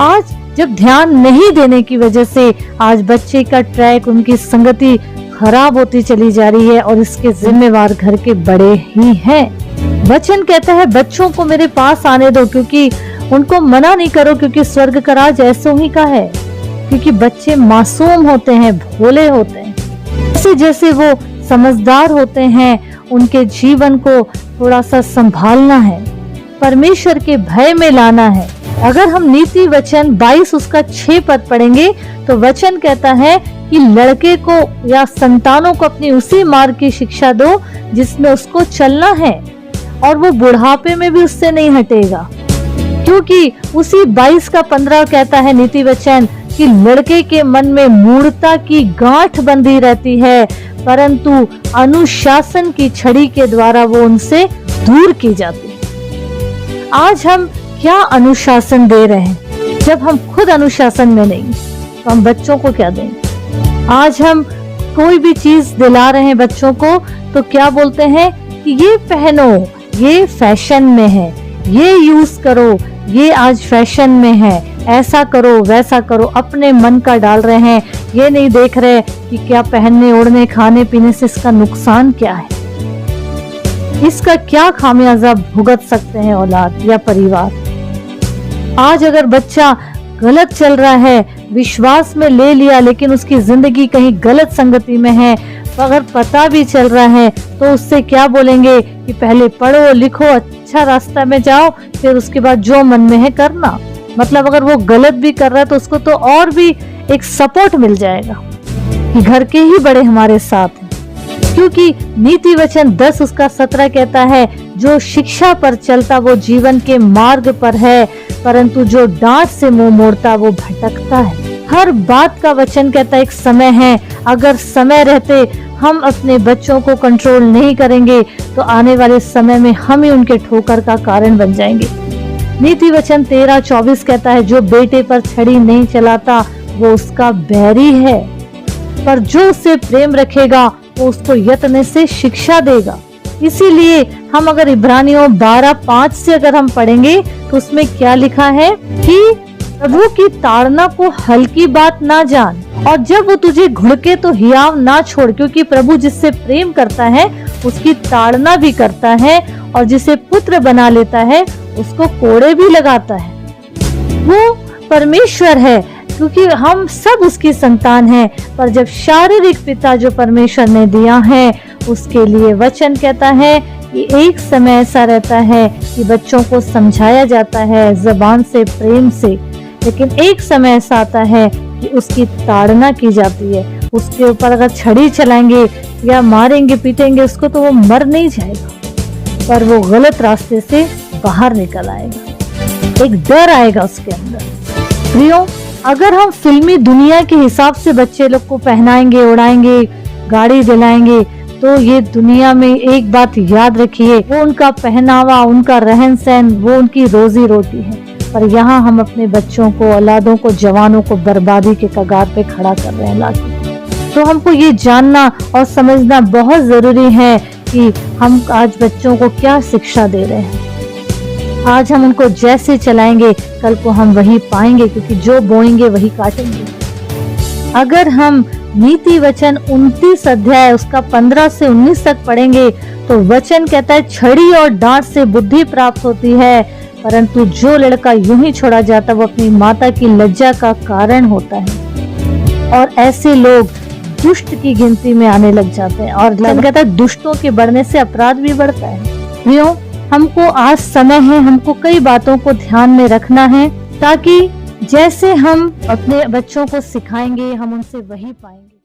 आज जब ध्यान नहीं देने की वजह से आज बच्चे का ट्रैक, उनकी संगति खराब होती चली जा रही है और इसके जिम्मेवार घर के बड़े ही हैं। वचन कहता है बच्चों को मेरे पास आने दो, क्योंकि उनको मना नहीं करो, क्योंकि स्वर्ग का राज ऐसों ही का है। क्योंकि बच्चे मासूम होते हैं, भोले होते हैं। जैसे जैसे वो समझदार होते हैं, उनके जीवन को थोड़ा सा संभालना है, परमेश्वर के भय में लाना है। अगर हम नीति वचन 22 उसका 6 पद पढ़ेंगे तो वचन कहता है कि लड़के को या संतानों को अपनी उसी मार्ग की शिक्षा दो जिसमें उसको चलना है, और वो बुढ़ापे में भी उससे नहीं हटेगा। क्योंकि उसी 22 का 15 कहता है नीति वचन कि लड़के के मन में मूढ़ता की गांठ बंधी रहती है, परंतु अनुशासन की छड़ी के द्वारा वो उनसे दूर की जाती है। आज हम क्या अनुशासन दे रहे हैं? जब हम खुद अनुशासन में नहीं, तो हम बच्चों को क्या देंगे? आज हम कोई भी चीज दिला रहे हैं बच्चों को तो क्या बोलते हैं कि ये पहनो, ये फैशन में है, ये यूज करो, ये आज फैशन में है, ऐसा करो वैसा करो। अपने मन का डाल रहे हैं, ये नहीं देख रहे कि क्या पहनने ओढ़ने खाने पीने से इसका नुकसान क्या है, इसका क्या खामियाजा भुगत सकते हैं औलाद या परिवार। आज अगर बच्चा गलत चल रहा है, विश्वास में ले लिया, लेकिन उसकी जिंदगी कहीं गलत संगति में है, अगर पता भी चल रहा है तो उससे क्या बोलेंगे कि पहले पढ़ो लिखो, अच्छा रास्ता में जाओ, फिर उसके बाद जो मन में है करना। मतलब अगर वो गलत भी कर रहा है तो उसको तो और भी एक सपोर्ट मिल जाएगा कि घर के ही बड़े हमारे साथ हैं। क्योंकि नीति वचन 10 उसका 17 कहता है जो शिक्षा पर चलता वो जीवन के मार्ग पर है, परंतु जो डांट से मुंह मोड़ता वो भटकता है। हर बात का वचन कहता एक समय है। अगर समय रहते हम अपने बच्चों को कंट्रोल नहीं करेंगे तो आने वाले समय में हम ही उनके ठोकर का कारण बन जाएंगे। नीति वचन 13:24 कहता है जो बेटे पर छड़ी नहीं चलाता वो उसका बैरी है, पर जो उससे प्रेम रखेगा वो उसको यत्न से शिक्षा देगा। इसीलिए हम अगर इब्रानियों 12:5 से अगर हम पढ़ेंगे तो उसमें क्या लिखा है कि प्रभु की ताड़ना को हल्की बात ना जान, और जब वो तुझे घुड़के तो हियाव ना छोड़, क्योंकि प्रभु जिससे प्रेम करता है उसकी ताड़ना भी करता है, और जिसे पुत्र बना लेता है उसको कोड़े भी लगाता है। वो परमेश्वर है, क्योंकि हम सब उसकी संतान हैं। पर जब शारीरिक पिता जो परमेश्वर ने दिया है उसके लिए वचन कहता है कि एक समय ऐसा रहता है कि बच्चों को समझाया जाता है जबान से, प्रेम से, लेकिन एक समय ऐसा आता है कि उसकी ताड़ना की जाती है। उसके ऊपर अगर छड़ी चलाएंगे या मारेंगे पीटेंगे उसको तो वो मर नहीं जाएगा, पर वो गलत रास्ते से बाहर निकल आएगा। एक डर आएगा उसके अंदर। प्रियो, अगर हम फिल्मी दुनिया के हिसाब से बच्चे लोग को पहनाएंगे, उड़ाएंगे, गाड़ी दिलाएंगे, तो ये दुनिया में एक बात याद रखिए, वो उनका पहनावा, उनका रहन सहन, वो उनकी रोजी रोटी है। पर यहाँ हम अपने बच्चों को, औलादों को, जवानों को बर्बादी के कगार पे खड़ा कर रहे हैं लाके। तो हमको ये जानना और समझना बहुत जरूरी है कि हम आज बच्चों को क्या शिक्षा दे रहे हैं। आज हम उनको जैसे चलाएंगे कल को हम वही पाएंगे, क्योंकि जो बोएंगे वही काटेंगे। अगर हम नीति वचन 29 अध्याय उसका 15 से 19 तक पढ़ेंगे तो वचन कहता है छड़ी और डांट से बुद्धि प्राप्त होती है, परंतु जो लड़का यूं ही छोड़ा जाता वो अपनी माता की लज्जा का कारण होता है। और ऐसे लोग दुष्ट की गिनती में आने लग जाते हैं, और कहता है दुष्टों के बढ़ने से अपराध भी बढ़ता है। क्यों? हमको आज समय है, हमको कई बातों को ध्यान में रखना है, ताकि जैसे हम अपने बच्चों को सिखाएंगे हम उनसे वही पाएंगे।